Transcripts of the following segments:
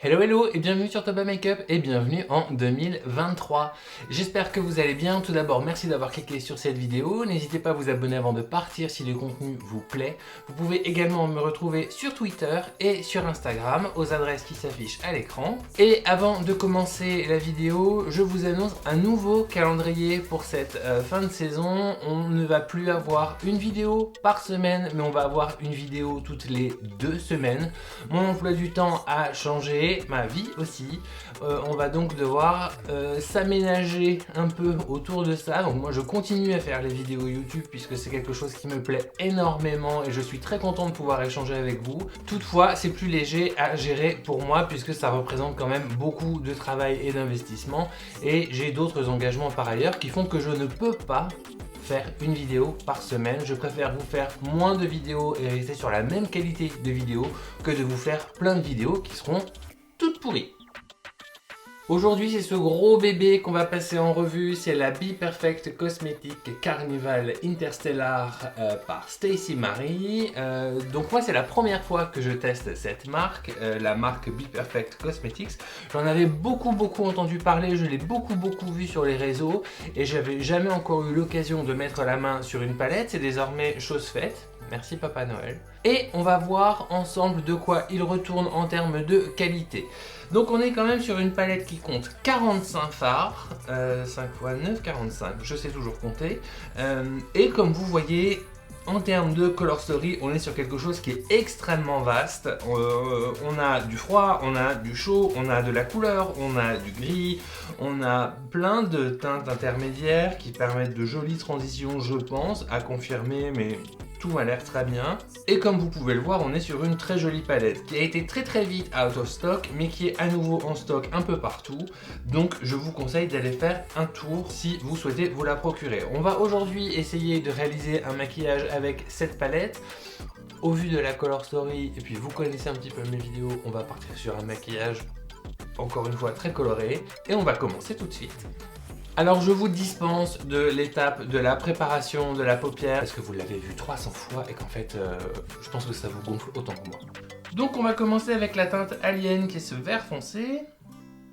Hello hello et bienvenue sur Toba Makeup et bienvenue en 2023. J'espère que vous allez bien. Tout d'abord, merci d'avoir cliqué sur cette vidéo. N'hésitez pas à vous abonner avant de partir si le contenu vous plaît. Vous pouvez également me retrouver sur Twitter et sur Instagram aux adresses qui s'affichent à l'écran. Et avant de commencer la vidéo, je vous annonce un nouveau calendrier pour cette fin de saison. On ne va plus avoir une vidéo par semaine, mais on va avoir une vidéo toutes les 2 semaines. Mon emploi du temps a changé. Ma vie aussi. On va donc devoir s'aménager un peu autour de ça. Donc moi je continue à faire les vidéos YouTube puisque c'est quelque chose qui me plaît énormément et je suis très content de pouvoir échanger avec vous. Toutefois, c'est plus léger à gérer pour moi puisque ça représente quand même beaucoup de travail et d'investissement et j'ai d'autres engagements par ailleurs qui font que je ne peux pas faire une vidéo par semaine. Je préfère vous faire moins de vidéos et rester sur la même qualité de vidéos que de vous faire plein de vidéos qui seront toutes pourries. Aujourd'hui, c'est ce gros bébé qu'on va passer en revue, c'est la Be Perfect Cosmetics Carnival Interstellar par Stacey Marie. Donc moi, c'est la première fois que je teste cette marque, la marque Be Perfect Cosmetics. J'en avais beaucoup entendu parler, je l'ai beaucoup vu sur les réseaux et j'avais jamais encore eu l'occasion de mettre la main sur une palette, c'est désormais chose faite. Merci Papa Noël. Et on va voir ensemble de quoi il retourne en termes de qualité. Donc on est quand même sur une palette qui compte 45 fards, 5 x 9, 45, je sais toujours compter. Et comme vous voyez, en termes de color story, on est sur quelque chose qui est extrêmement vaste. On a du froid, on a du chaud, on a de la couleur, on a du gris, on a plein de teintes intermédiaires qui permettent de jolies transitions, je pense, à confirmer, mais tout a l'air très bien. Et comme vous pouvez le voir, on est sur une très jolie palette qui a été très vite out of stock, mais qui est à nouveau en stock un peu partout. Donc je vous conseille d'aller faire un tour si vous souhaitez vous la procurer. On va aujourd'hui essayer de réaliser un maquillage avec cette palette. Au vu de la color story, et puis vous connaissez un petit peu mes vidéos, on va partir sur un maquillage encore une fois très coloré. Et on va commencer tout de suite. Alors je vous dispense de l'étape de la préparation de la paupière parce que vous l'avez vu 300 fois et qu'en fait je pense que ça vous gonfle autant que moi. Donc on va commencer avec la teinte Alien qui est ce vert foncé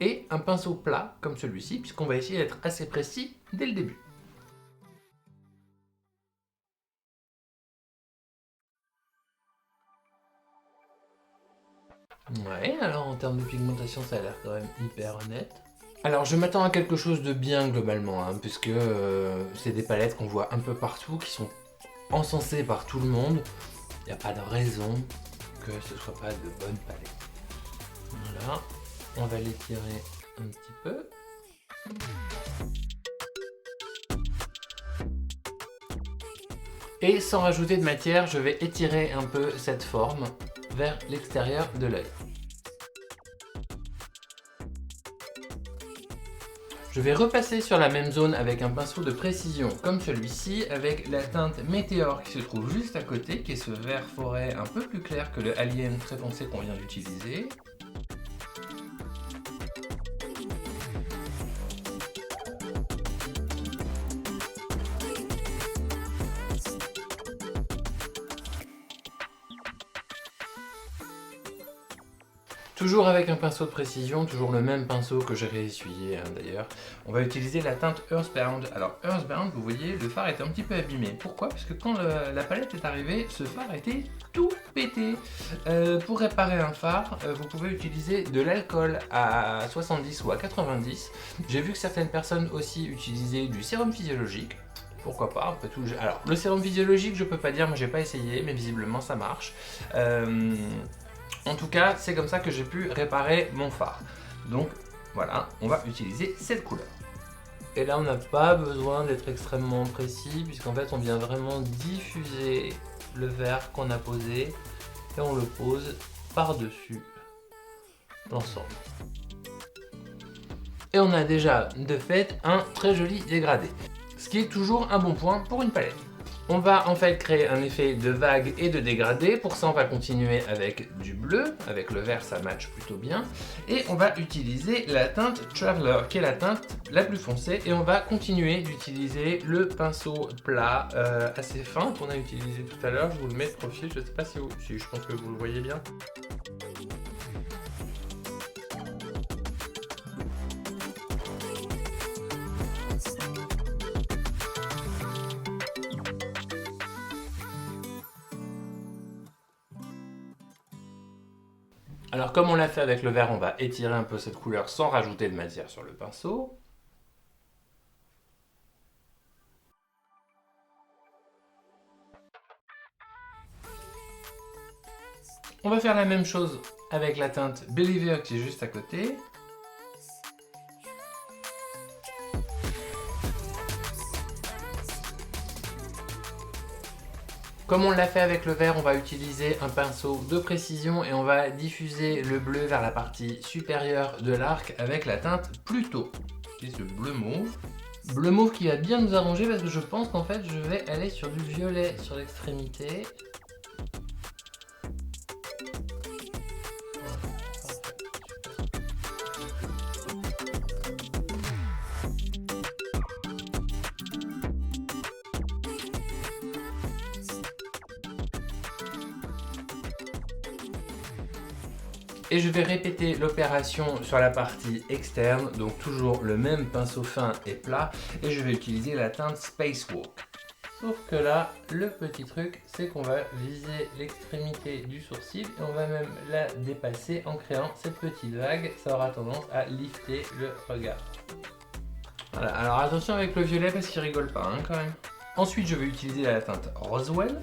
et un pinceau plat comme celui-ci puisqu'on va essayer d'être assez précis dès le début. Ouais, alors en termes de pigmentation ça a l'air quand même hyper honnête. Alors je m'attends à quelque chose de bien globalement, hein, puisque c'est des palettes qu'on voit un peu partout, qui sont encensées par tout le monde. Il n'y a pas de raison que ce ne soit pas de bonnes palettes. Voilà, on va l'étirer un petit peu. Et sans rajouter de matière, je vais étirer un peu cette forme vers l'extérieur de l'œil. Je vais repasser sur la même zone avec un pinceau de précision comme celui-ci, avec la teinte Météore qui se trouve juste à côté, qui est ce vert forêt un peu plus clair que le Alien très foncé qu'on vient d'utiliser. Toujours avec un pinceau de précision, toujours le même pinceau que j'ai réessuyé d'ailleurs. On va utiliser la teinte Earthbound. Alors Earthbound, vous voyez, le fard était un petit peu abîmé. Pourquoi? Parce que quand la palette est arrivée, ce fard était tout pété. Pour réparer un fard, vous pouvez utiliser de l'alcool à 70 ou à 90. J'ai vu que certaines personnes aussi utilisaient du sérum physiologique. Pourquoi pas, après tout. Alors, le sérum physiologique, je peux pas dire, moi j'ai pas essayé, mais visiblement ça marche. En tout cas, c'est comme ça que j'ai pu réparer mon fard. Donc voilà, on va utiliser cette couleur. Et là, on n'a pas besoin d'être extrêmement précis, puisqu'en fait, on vient vraiment diffuser le vert qu'on a posé et on le pose par-dessus l'ensemble. Et on a déjà de fait un très joli dégradé, ce qui est toujours un bon point pour une palette. On va en fait créer un effet de vague et de dégradé. Pour ça, on va continuer avec du bleu. Avec le vert, ça match plutôt bien. Et on va utiliser la teinte Traveler, qui est la teinte la plus foncée. Et on va continuer d'utiliser le pinceau plat assez fin qu'on a utilisé tout à l'heure. Je vous le mets de profil, je ne sais pas si je pense que vous le voyez bien. Alors comme on l'a fait avec le vert, on va étirer un peu cette couleur sans rajouter de matière sur le pinceau. On va faire la même chose avec la teinte Believer qui est juste à côté. Comme on l'a fait avec le vert, on va utiliser un pinceau de précision et on va diffuser le bleu vers la partie supérieure de l'arc avec la teinte Pluto, qui est ce bleu mauve. Bleu mauve qui va bien nous arranger parce que je pense qu'en fait je vais aller sur du violet sur l'extrémité. Et je vais répéter l'opération sur la partie externe, donc toujours le même pinceau fin et plat, et je vais utiliser la teinte Spacewalk. Sauf que là, le petit truc, c'est qu'on va viser l'extrémité du sourcil et on va même la dépasser en créant cette petite vague. Ça aura tendance à lifter le regard. Voilà, alors attention avec le violet parce qu'il rigole pas hein, quand même. Ensuite, je vais utiliser la teinte Roswell.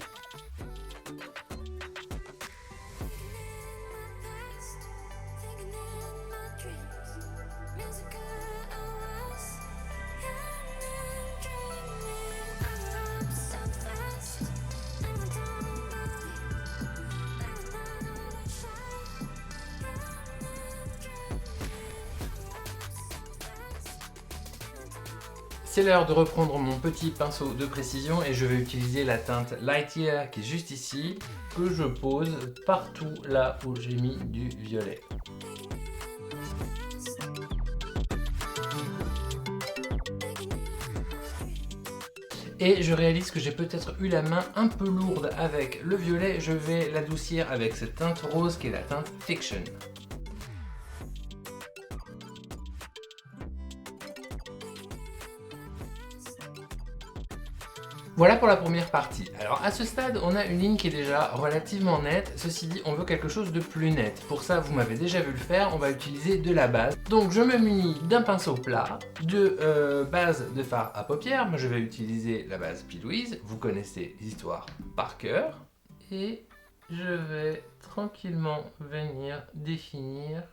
C'est l'heure de reprendre mon petit pinceau de précision et je vais utiliser la teinte Lightyear qui est juste ici, que je pose partout là où j'ai mis du violet. Et je réalise que j'ai peut-être eu la main un peu lourde avec le violet, je vais l'adoucir avec cette teinte rose qui est la teinte Fiction. Voilà pour la première partie. Alors à ce stade, on a une ligne qui est déjà relativement nette. Ceci dit, on veut quelque chose de plus net. Pour ça, vous m'avez déjà vu le faire, on va utiliser de la base. Donc je me munis d'un pinceau plat, de base de fard à paupières. Moi je vais utiliser la base P. Louise. Vous connaissez l'histoire par cœur. Et je vais tranquillement venir définir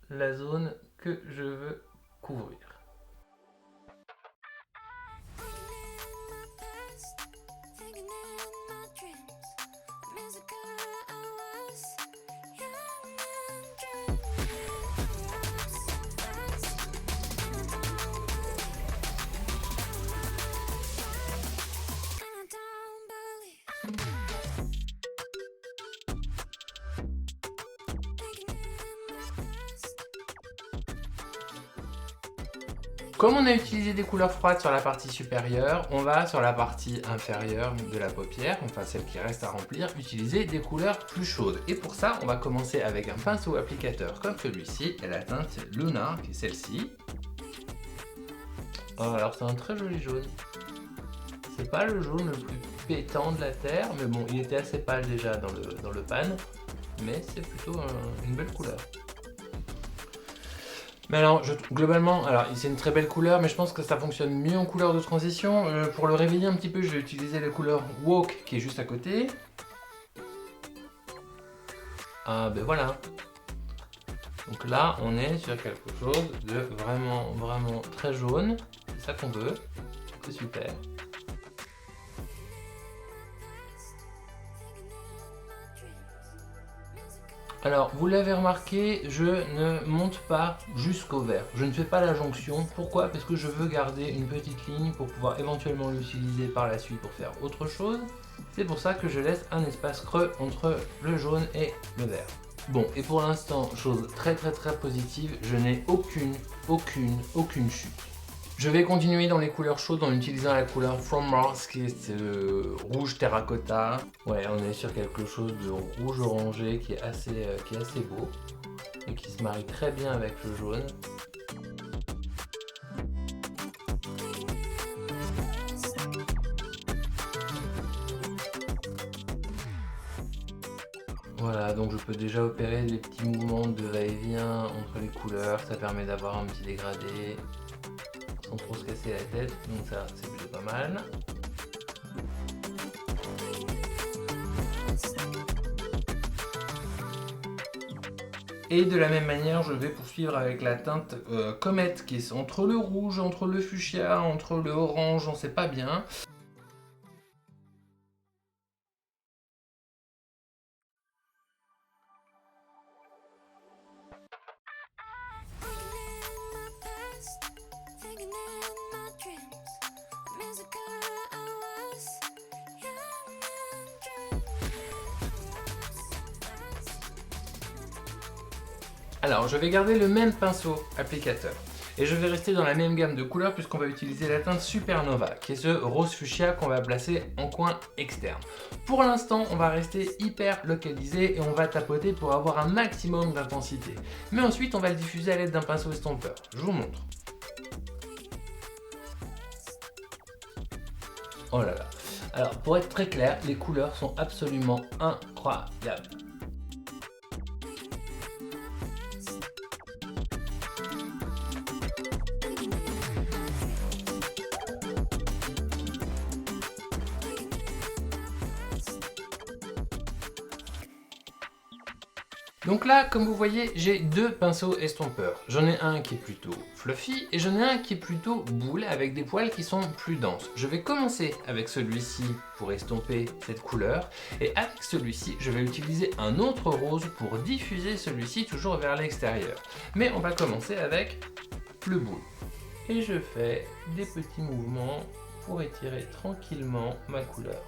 la zone que je veux couvrir. Comme on a utilisé des couleurs froides sur la partie supérieure, on va sur la partie inférieure de la paupière, enfin celle qui reste à remplir, utiliser des couleurs plus chaudes. Et pour ça, on va commencer avec un pinceau applicateur comme celui-ci, et la teinte Luna, qui est celle-ci. Oh, alors c'est un très joli jaune. C'est pas le jaune le plus pétant de la Terre, mais bon, il était assez pâle déjà dans le pan, mais c'est plutôt une belle couleur. Mais alors, globalement, alors c'est une très belle couleur, mais je pense que ça fonctionne mieux en couleur de transition. Pour le réveiller un petit peu, je vais utiliser la couleur Walk qui est juste à côté. Ah ben voilà. Donc là, on est sur quelque chose de vraiment, vraiment très jaune. C'est ça qu'on veut. C'est super. Alors, vous l'avez remarqué, je ne monte pas jusqu'au vert. Je ne fais pas la jonction. Pourquoi? Parce que je veux garder une petite ligne pour pouvoir éventuellement l'utiliser par la suite pour faire autre chose. C'est pour ça que je laisse un espace creux entre le jaune et le vert. Bon, et pour l'instant, chose très positive, je n'ai aucune chute. Je vais continuer dans les couleurs chaudes en utilisant la couleur From Mars qui est rouge terracotta. Ouais, on est sur quelque chose de rouge orangé qui est assez beau et qui se marie très bien avec le jaune. Voilà, donc je peux déjà opérer des petits mouvements de va-et-vient entre les couleurs, ça permet d'avoir un petit dégradé sans trop se casser la tête, donc ça c'est plutôt pas mal. Et de la même manière, je vais poursuivre avec la teinte Comète, qui est entre le rouge, entre le fuchsia, entre le orange, on sait pas bien. Alors, je vais garder le même pinceau applicateur. Et je vais rester dans la même gamme de couleurs puisqu'on va utiliser la teinte Supernova, qui est ce rose fuchsia qu'on va placer en coin externe. Pour l'instant, on va rester hyper localisé et on va tapoter pour avoir un maximum d'intensité. Mais ensuite, on va le diffuser à l'aide d'un pinceau estompeur. Je vous montre. Oh là là. Alors, pour être très clair, les couleurs sont absolument incroyables. Donc là, comme vous voyez, j'ai deux pinceaux estompeurs. J'en ai un qui est plutôt fluffy et j'en ai un qui est plutôt boule avec des poils qui sont plus denses. Je vais commencer avec celui-ci pour estomper cette couleur et avec celui-ci, je vais utiliser un autre rose pour diffuser celui-ci toujours vers l'extérieur. Mais on va commencer avec le boule. Et je fais des petits mouvements pour étirer tranquillement ma couleur.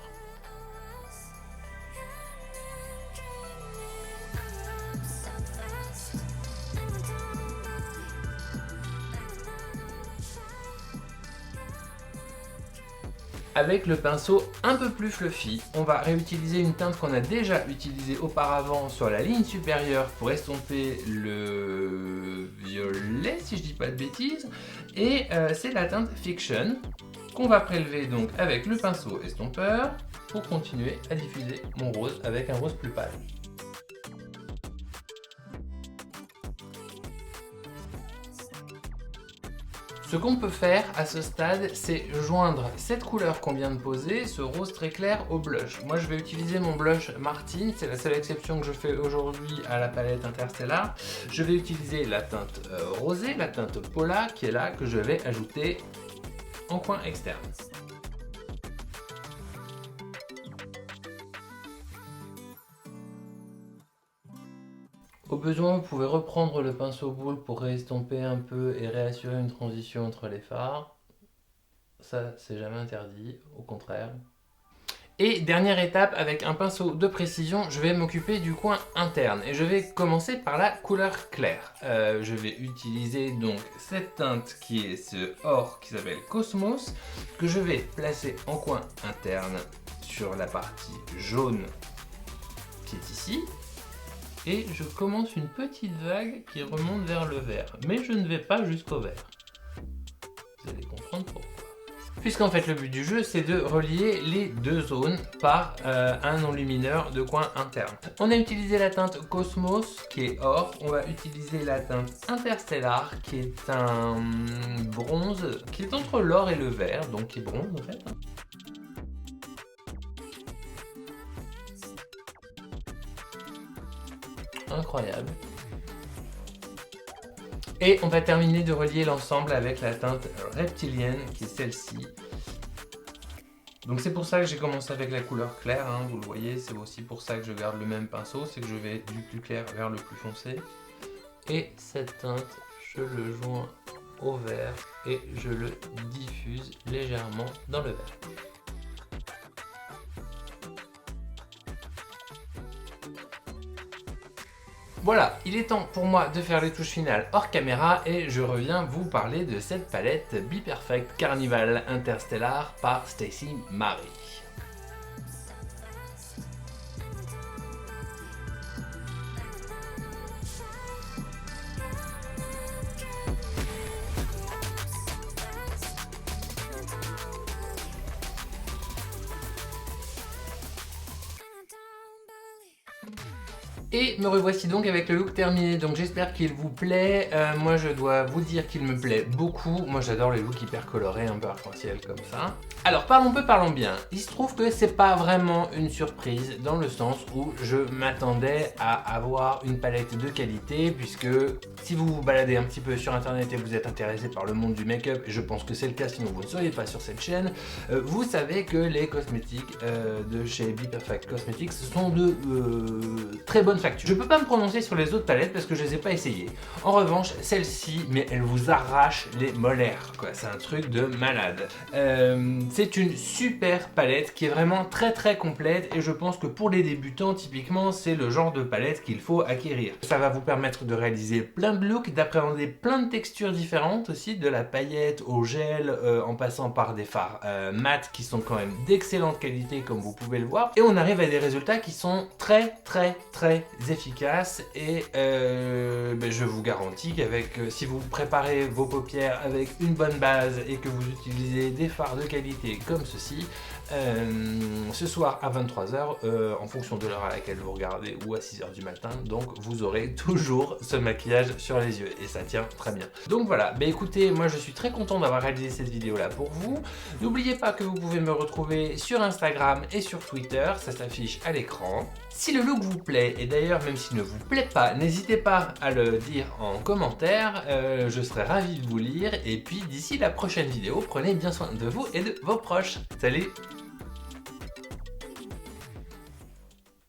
Avec le pinceau un peu plus fluffy, on va réutiliser une teinte qu'on a déjà utilisée auparavant sur la ligne supérieure pour estomper le violet, si je dis pas de bêtises. Et c'est la teinte Fiction qu'on va prélever donc avec le pinceau estompeur pour continuer à diffuser mon rose avec un rose plus pâle. Ce qu'on peut faire à ce stade, c'est joindre cette couleur qu'on vient de poser, ce rose très clair, au blush. Moi, je vais utiliser mon blush Martine, c'est la seule exception que je fais aujourd'hui à la palette Interstellar. Je vais utiliser la teinte rosée, la teinte Paula, qui est là, que je vais ajouter en coin externe. Au besoin, vous pouvez reprendre le pinceau boule pour réestomper un peu et réassurer une transition entre les fards. Ça, c'est jamais interdit, au contraire. Et dernière étape, avec un pinceau de précision, je vais m'occuper du coin interne. Et je vais commencer par la couleur claire. Je vais utiliser donc cette teinte qui est ce or qui s'appelle Cosmos, que je vais placer en coin interne sur la partie jaune qui est ici. Et je commence une petite vague qui remonte vers le vert. Mais je ne vais pas jusqu'au vert. Vous allez comprendre pourquoi. Puisqu'en fait le but du jeu c'est de relier les deux zones par un enlumineur de coin interne. On a utilisé la teinte Cosmos qui est or. On va utiliser la teinte Interstellar qui est un bronze qui est entre l'or et le vert. Donc qui est bronze en fait. Incroyable. Et on va terminer de relier l'ensemble avec la teinte reptilienne qui est celle-ci. Donc c'est pour ça que j'ai commencé avec la couleur claire, hein, vous le voyez, c'est aussi pour ça que je garde le même pinceau, c'est que je vais du plus clair vers le plus foncé. Et cette teinte, je le joins au vert et je le diffuse légèrement dans le vert. Voilà, il est temps pour moi de faire les touches finales hors caméra et je reviens vous parler de cette palette Be Perfect Carnival Interstellar par Stacey Marie. Et me revoici donc avec le look terminé, donc j'espère qu'il vous plaît. Moi je dois vous dire qu'il me plaît beaucoup. Moi j'adore les looks hyper colorés, un peu arc-en-ciel comme ça. Alors parlons peu, parlons bien. Il se trouve que c'est pas vraiment une surprise dans le sens où je m'attendais à avoir une palette de qualité, puisque si vous vous baladez un petit peu sur internet et vous êtes intéressé par le monde du make-up, et je pense que c'est le cas sinon vous ne seriez pas sur cette chaîne, vous savez que les cosmétiques de chez Be Perfect Cosmetics sont de très bonne facture. Je peux pas me prononcer sur les autres palettes parce que je les ai pas essayées. En revanche, celle-ci, mais elle vous arrache les molaires, quoi. C'est un truc de malade. C'est une super palette qui est vraiment très complète et je pense que pour les débutants, typiquement, c'est le genre de palette qu'il faut acquérir. Ça va vous permettre de réaliser plein de looks, d'appréhender plein de textures différentes aussi, de la paillette au gel, en passant par des fards mat qui sont quand même d'excellente qualité comme vous pouvez le voir. Et on arrive à des résultats qui sont très efficaces et je vous garantis qu'avec si vous préparez vos paupières avec une bonne base et que vous utilisez des fards de qualité comme ceci, ce soir à 23h, en fonction de l'heure à laquelle vous regardez, ou à 6h du matin, donc vous aurez toujours ce maquillage sur les yeux et ça tient très bien. Donc voilà, écoutez, moi je suis très content d'avoir réalisé cette vidéo là pour vous. N'oubliez pas que vous pouvez me retrouver sur Instagram et sur Twitter, ça s'affiche à l'écran. Si le look vous plaît, et d'ailleurs même s'il ne vous plaît pas, n'hésitez pas à le dire en commentaire, je serai ravi de vous lire. Et puis d'ici la prochaine vidéo, prenez bien soin de vous et de vos proches. Salut!